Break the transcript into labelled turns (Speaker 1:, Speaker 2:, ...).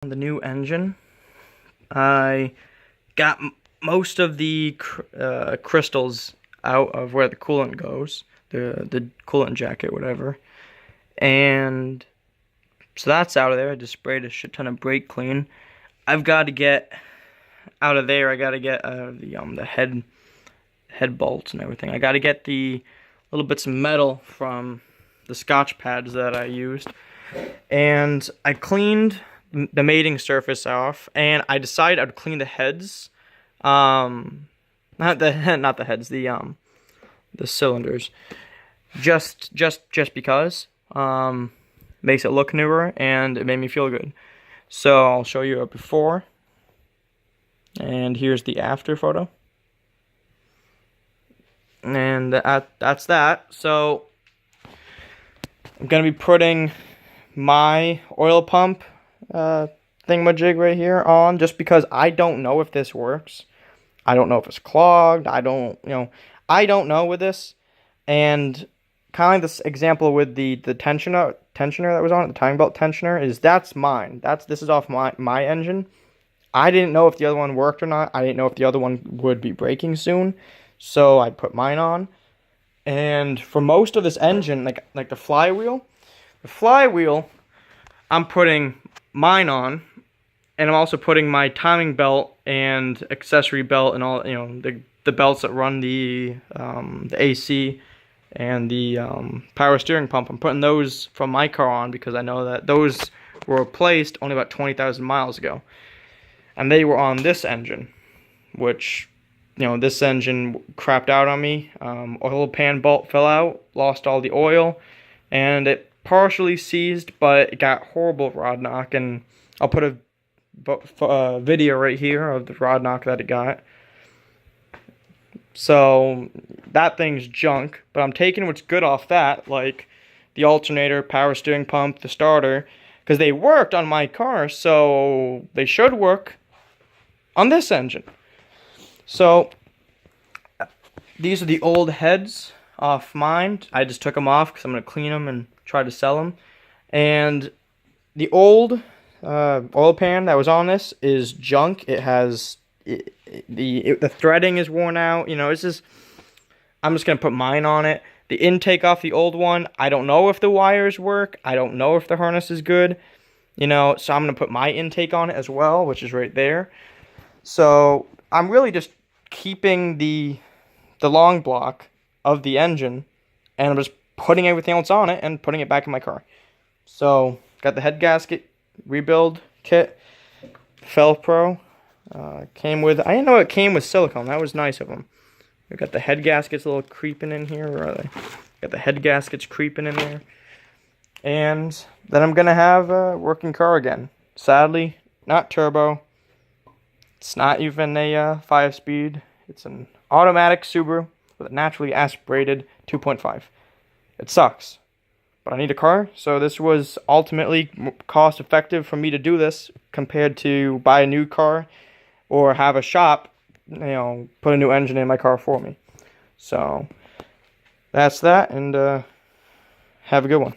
Speaker 1: The new engine. I got most of the crystals out of where the coolant goes, the coolant jacket, whatever, and so that's out of there. I just sprayed a shit ton of brake clean. I've got to get out of there. I got to get the head bolts and everything. I got to get the little bits of metal from the Scotch pads that I used, and I cleaned the mating surface off, and I decided I'd clean the heads, not the heads, the cylinders, just because, makes it look newer, and it made me feel good. So I'll show you a before, and here's the after photo, and that's that. So I'm gonna be putting my oil pump thingamajig right here on, just because I don't know if this works. I don't know if it's clogged. I don't know with this. And kind of like this example with the tensioner that was on it, the timing belt tensioner, that's mine. This is off my engine. I didn't know if the other one worked or not. I didn't know if the other one would be breaking soon, so I put mine on. And for most of this engine, like the flywheel, I'm putting mine on, and I'm also putting my timing belt and accessory belt and all, the belts that run the AC and the power steering pump. I'm putting those from my car on because I know that those were replaced only about 20,000 miles ago, and they were on this engine, which, this engine crapped out on me. Oil pan bolt fell out, lost all the oil, and it partially seized, but it got horrible rod knock, and I'll put a video right here of the rod knock that it got. So that thing's junk, but I'm taking what's good off that, like the alternator, power steering pump, the starter, because they worked on my car, so they should work on this engine. So these are the old heads off mine. I just took them off because I'm going to clean them and try to sell them. And the old oil pan that was on this is junk. It has the threading is worn out. It's just, I'm just going to put mine on it. The intake off the old one, I don't know if the wires work. I don't know if the harness is good. So I'm going to put my intake on it as well, which is right there. So I'm really just keeping the long block of the engine, and I'm just putting everything else on it and putting it back in my car. So got the head gasket rebuild kit, Felpro. Came with, I didn't know it came with silicone. That was nice of them. We got the head gaskets a little creeping in here. Where are they? Got the head gaskets creeping in there. And then I'm gonna have a working car again. Sadly, not turbo. It's not even a 5-speed. It's an automatic Subaru with a naturally aspirated 2.5. It sucks, but I need a car, so this was ultimately cost effective for me to do this compared to buy a new car or have a shop, put a new engine in my car for me. So that's that, and have a good one.